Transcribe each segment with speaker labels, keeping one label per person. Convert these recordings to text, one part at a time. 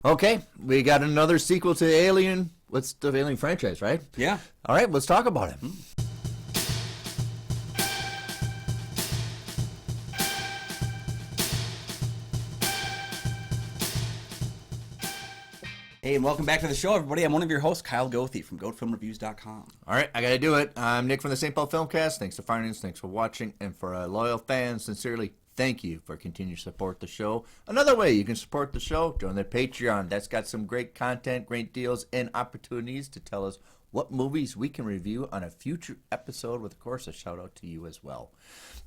Speaker 1: Okay, we got another sequel to Alien. What's the Alien franchise, right?
Speaker 2: Yeah.
Speaker 1: All right, let's talk about it.
Speaker 2: Hey, and welcome back to the show, everybody. I'm one of your hosts, Kyle Goethe from GoatFilmReviews.com.
Speaker 1: All right, I got to do it. I'm Nick from the St. Paul Filmcast. Thanks for finding us. Thanks for watching. And for our loyal fans, sincerely, thank you for continuing to support the show. Another way you can support the show, join their Patreon. That's got some great content, great deals, and opportunities to tell us what movies we can review on a future episode, with, of course, a shout-out to you as well.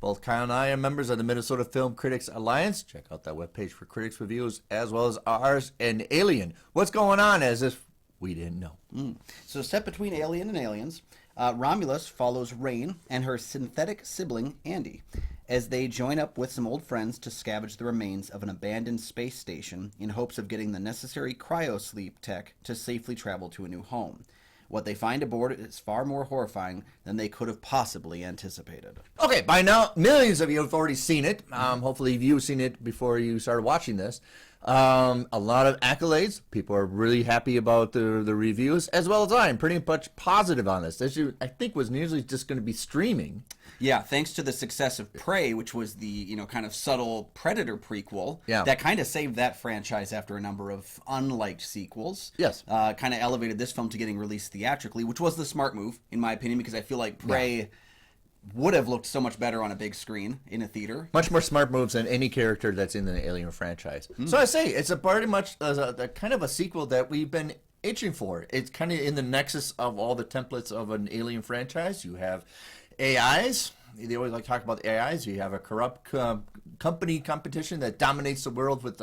Speaker 1: Both Kyle and I are members of the Minnesota Film Critics Alliance. Check out that webpage for critics' reviews, as well as ours and Alien. What's going on, as if we didn't know.
Speaker 2: So, set between Alien and Aliens, Romulus follows Rain and her synthetic sibling, Andy, as they join up with some old friends to scavenge the remains of an abandoned space station in hopes of getting the necessary cryosleep tech to safely travel to a new home. What they find aboard is far more horrifying than they could have possibly anticipated.
Speaker 1: Okay, by now, millions of you have already seen it. Hopefully, you've seen it before you started watching this. A lot of accolades. People are really happy about the reviews, as well as I am pretty much positive on this. This, I think, was usually just going to be streaming.
Speaker 2: Yeah, thanks to the success of Prey, which was the, kind of subtle Predator prequel,
Speaker 1: Yeah.
Speaker 2: that kind of saved that franchise after a number of unliked sequels.
Speaker 1: Yes.
Speaker 2: Kind of elevated this film to getting released theatrically, which was the smart move, in my opinion, because I feel like Prey would have looked so much better on a big screen in a theater.
Speaker 1: Much more smart moves than any character that's in the Alien franchise. So I say, it's a pretty much a kind of a sequel that we've been itching for. It's kind of in the nexus of all the templates of an Alien franchise. You have AIs. They always like to talk about the AIs. You have a corrupt company competition that dominates the world with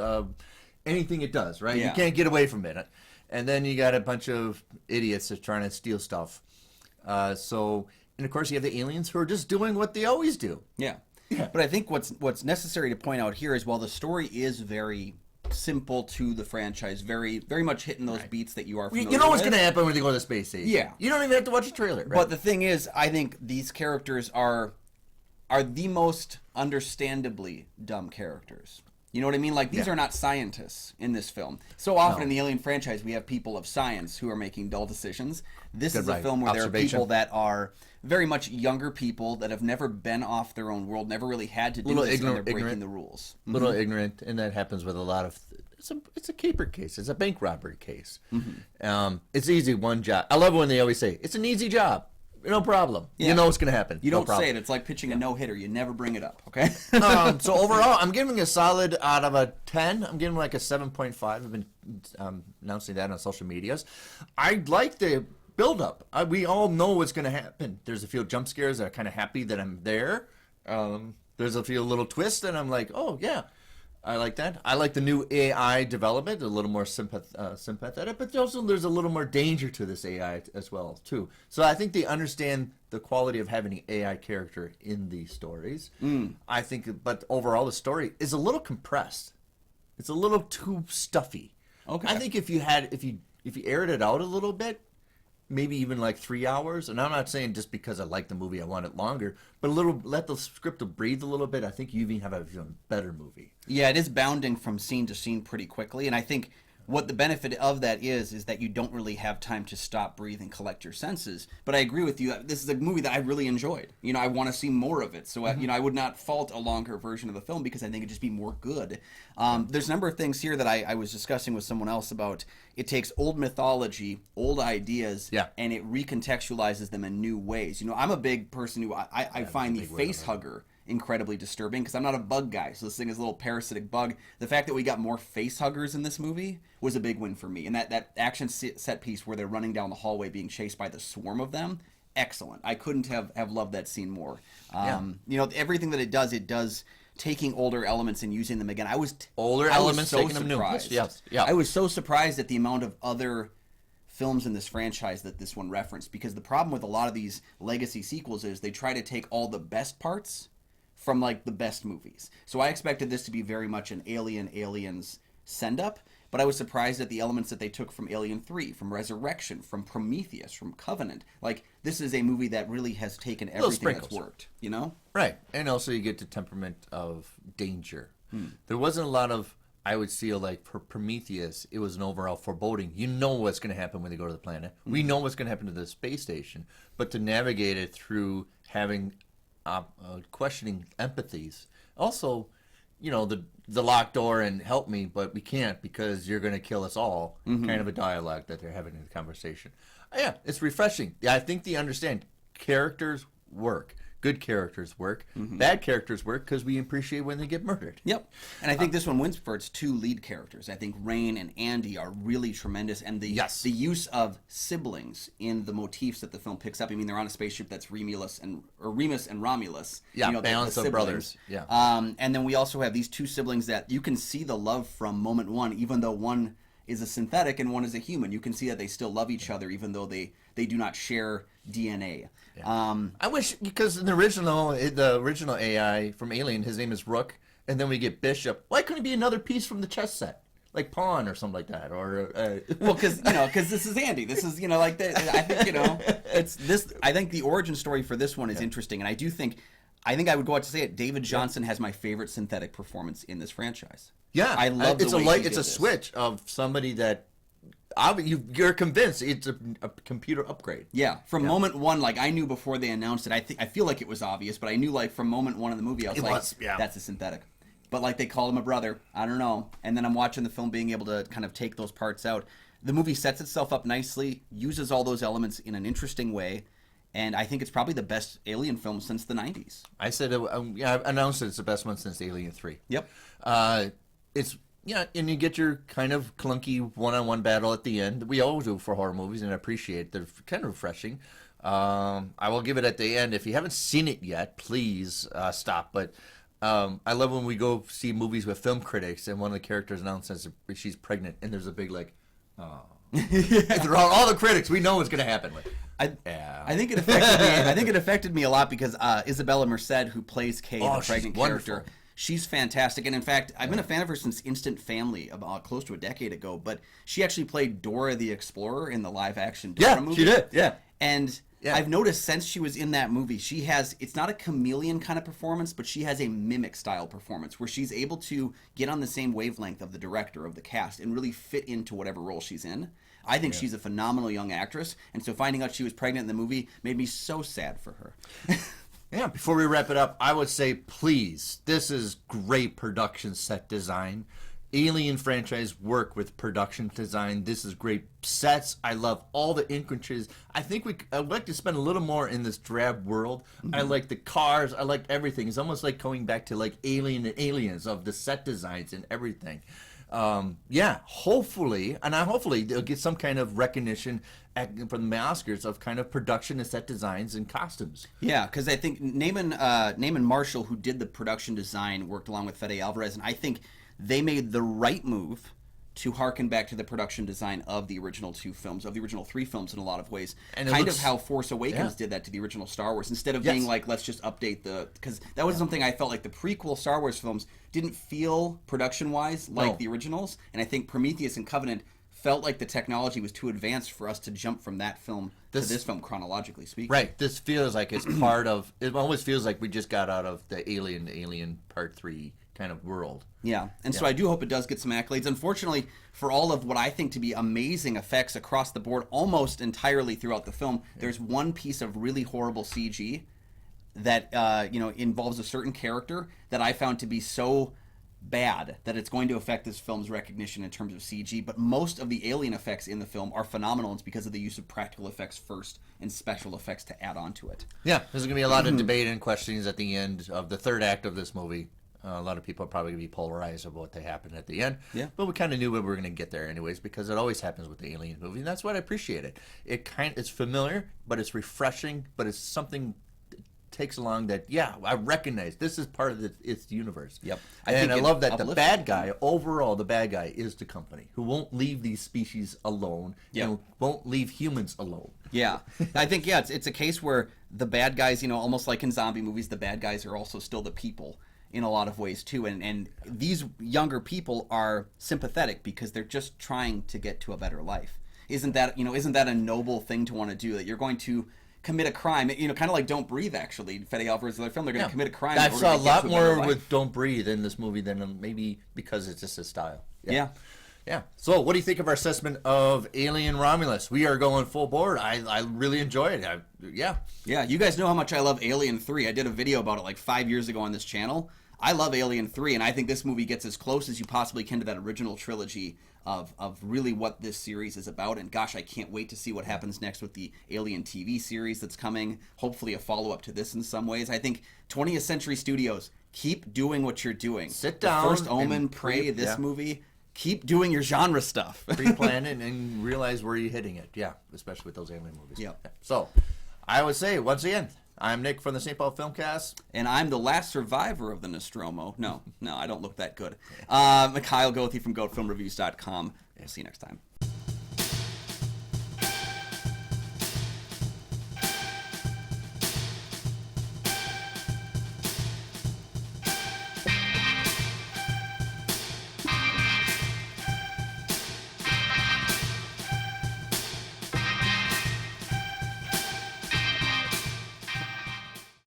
Speaker 1: anything it does, right?
Speaker 2: Yeah.
Speaker 1: You can't get away from it. And then you got a bunch of idiots that's trying to steal stuff. And of course you have the aliens who are just doing what they always do.
Speaker 2: Yeah. But I think what's necessary to point out here is, while the story is very simple to the franchise, very very much hitting those beats that you are familiar with.
Speaker 1: You know what's going to happen when they go to the space station.
Speaker 2: Yeah.
Speaker 1: You don't even have to watch a trailer. Right?
Speaker 2: But the thing is, I think these characters are the most understandably dumb characters. You know what I mean? Like, these are not scientists in this film. So often in the Alien franchise, we have people of science who are making dull decisions. This is a film where there are people that are very much younger people that have never been off their own world, never really had to do this, and they're breaking the rules.
Speaker 1: A little ignorant, and that happens with a lot of... It's a caper case. It's a bank robbery case. It's easy, one job. I love when they always say, it's an easy job. No problem.
Speaker 2: Yeah.
Speaker 1: You know what's going to happen.
Speaker 2: You don't say it. It's like pitching a no-hitter. You never bring it up, okay?
Speaker 1: So overall, I'm giving a solid out of a 10. I'm giving like a 7.5. I've been announcing that on social medias. I like the build-up. We all know what's going to happen. There's a few jump scares that are kind of happy that I'm there. There's a few little twists, and I'm like, oh, yeah. I like that. I like the new AI development, a little more sympathetic, but also there's a little more danger to this AI as well, too. So I think they understand the quality of having an AI character in these stories. I think, but overall the story is a little compressed. It's a little too stuffy.
Speaker 2: Okay.
Speaker 1: I think if you aired it out a little bit, maybe even like 3 hours, and I'm not saying just because I like the movie I want it longer, but let the script breathe a little bit. I think you even have a better movie.
Speaker 2: Yeah, it is bounding from scene to scene pretty quickly, and I think what the benefit of that is that you don't really have time to stop, breathe, and collect your senses. But I agree with you. This is a movie that I really enjoyed. I want to see more of it. So, I would not fault a longer version of the film, because I think it'd just be more good. There's a number of things here that I was discussing with someone else about. It takes old mythology, old ideas, and it recontextualizes them in new ways. I'm a big person who I find the face hugger incredibly disturbing, because I'm not a bug guy, so this thing is a little parasitic bug. The fact that we got more face huggers in this movie was a big win for me, and that action set piece where they're running down the hallway being chased by the swarm of them, excellent. I couldn't have loved that scene more. Everything that it does taking older elements and using them again. I was so surprised. Yes. Yeah. I was so surprised at the amount of other films in this franchise that this one referenced, because the problem with a lot of these legacy sequels is they try to take all the best parts from like the best movies. So I expected this to be very much an Aliens send-up, but I was surprised at the elements that they took from Alien 3, from Resurrection, from Prometheus, from Covenant. Like, this is a movie that really has taken everything that's worked,
Speaker 1: Right. And also you get the temperament of danger. There wasn't a lot of I would feel like for Prometheus, it was an overall foreboding. You know what's going to happen when they go to the planet. We know what's going to happen to the space station. But to navigate it through having questioning empathies. Also, the locked door and help me, but we can't because you're going to kill us all. Kind of a dialogue that they're having in the conversation. Yeah, it's refreshing. Yeah, I think they understand characters work. Good characters work. Bad characters work because we appreciate when they get murdered.
Speaker 2: Yep. And I think this one wins for its two lead characters. I think Rain and Andy are really tremendous. And the use of siblings in the motifs that the film picks up. I mean, they're on a spaceship that's Remus and Romulus.
Speaker 1: Yeah, balance of brothers. Yeah.
Speaker 2: And then we also have these two siblings that you can see the love from moment one, even though one is a synthetic and one is a human. You can see that they still love each other, even though they do not share DNA.
Speaker 1: Yeah. I wish, because in the original AI from Alien, his name is Rook, and then we get Bishop. Why couldn't it be another piece from the chess set, like Pawn or something like that? Or
Speaker 2: well, because this is Andy. This is like the, I think it's this. I think the origin story for this one is interesting, and I think I would go out to say it. David Johnson has my favorite synthetic performance in this franchise.
Speaker 1: Yeah,
Speaker 2: I love
Speaker 1: it's
Speaker 2: the way he did
Speaker 1: it's a
Speaker 2: this.
Speaker 1: switch of somebody that. You're convinced it's a computer upgrade.
Speaker 2: Yeah, from moment one, like I knew before they announced it. I feel like it was obvious, but I knew like from moment one of the movie, I was that's a synthetic. But like they called him a brother. I don't know. And then I'm watching the film, being able to kind of take those parts out. The movie sets itself up nicely, uses all those elements in an interesting way, and I think it's probably the best Alien film since the '90s.
Speaker 1: I said, I announced it's the best one since Alien 3.
Speaker 2: Yep.
Speaker 1: It's. Yeah, and you get your kind of clunky one-on-one battle at the end. We always do for horror movies, and I appreciate it. They're kind of refreshing. I will give it at the end. If you haven't seen it yet, please stop. But I love when we go see movies with film critics, and one of the characters announces she's pregnant, and there's a big like, oh. All the critics, we know what's going to happen.
Speaker 2: I think it affected me. I think it affected me a lot because Isabella Merced, who plays Kay, the pregnant character. She's fantastic, and in fact, I've been a fan of her since Instant Family, about close to a decade ago. But she actually played Dora the Explorer in the live-action Dora movie.
Speaker 1: Yeah, she did. Yeah,
Speaker 2: and I've noticed since she was in that movie, it's not a chameleon kind of performance, but she has a mimic-style performance where she's able to get on the same wavelength of the director, of the cast, and really fit into whatever role she's in. I think she's a phenomenal young actress, and so finding out she was pregnant in the movie made me so sad for her.
Speaker 1: Yeah, before we wrap it up, I would say, please, this is great production set design. Alien franchise work with production design. This is great sets. I love all the intricacies. I'd like to spend a little more in this drab world. I like the cars. I like everything. It's almost like going back to like Alien and Aliens of the set designs and everything. Hopefully they'll get some kind of recognition from the Oscars of kind of production and set designs and costumes.
Speaker 2: Yeah, because I think Naaman Marshall, who did the production design, worked along with Fede Alvarez, and I think they made the right move to harken back to the production design of the original two films, of the original three films in a lot of ways. And kind of how Force Awakens did that to the original Star Wars, instead of being like, let's just update because that was something I felt like the prequel Star Wars films didn't feel production-wise like the originals, and I think Prometheus and Covenant felt like the technology was too advanced for us to jump from that film to this film, chronologically speaking.
Speaker 1: Right. This feels like it's part of, it always feels like we just got out of the Alien Part 3 kind of world.
Speaker 2: Yeah, and so I do hope it does get some accolades. Unfortunately, for all of what I think to be amazing effects across the board, almost entirely throughout the film, there's one piece of really horrible CG that involves a certain character that I found to be so bad that it's going to affect this film's recognition in terms of CG. But most of the alien effects in the film are phenomenal. It's because of the use of practical effects first and special effects to add on to it.
Speaker 1: Yeah, there's going to be a lot of debate and questions at the end of the third act of this movie. A lot of people are probably going to be polarized about what they happened at the end. Yeah. But we kind of knew we were going to get there anyways, because it always happens with the Alien movie, and that's what I appreciate it. It's familiar, but it's refreshing, but it's something that takes along that, I recognize this is part of its universe.
Speaker 2: Yep.
Speaker 1: I love that the bad guy, overall, the bad guy is the company, who won't leave these species alone, won't leave humans alone.
Speaker 2: Yeah. I think, it's a case where the bad guys, almost like in zombie movies, the bad guys are also still the people in a lot of ways too, and these younger people are sympathetic because they're just trying to get to a better life. Isn't that a noble thing to want to do, that you're going to commit a crime. You know, kind of like Don't Breathe, actually. Fede Alvarez's other film, they're going to commit a crime.
Speaker 1: I
Speaker 2: in order
Speaker 1: saw a
Speaker 2: to get
Speaker 1: lot
Speaker 2: to a better
Speaker 1: more
Speaker 2: life.
Speaker 1: with Don't Breathe in this movie than maybe because it's just his style.
Speaker 2: Yeah.
Speaker 1: Yeah. So, what do you think of our assessment of Alien Romulus? We are going full board. I really enjoy it. Yeah.
Speaker 2: Yeah, you guys know how much I love Alien 3. I did a video about it like 5 years ago on this channel. I love Alien 3, and I think this movie gets as close as you possibly can to that original trilogy of really what this series is about. And gosh, I can't wait to see what happens next with the Alien TV series that's coming. Hopefully a follow-up to this in some ways. I think 20th Century Studios, keep doing what you're doing.
Speaker 1: Sit down.
Speaker 2: The First Omen, Prey, this movie. Keep doing your genre stuff.
Speaker 1: Pre-plan it and realize where you're hitting it. Yeah, especially with those alien movies.
Speaker 2: Yeah.
Speaker 1: So, I would say, once again, I'm Nick from the St. Paul Filmcast.
Speaker 2: And I'm the last survivor of the Nostromo. No, I don't look that good. Kyle Goethe from GoatFilmReviews.com. We'll see you next time.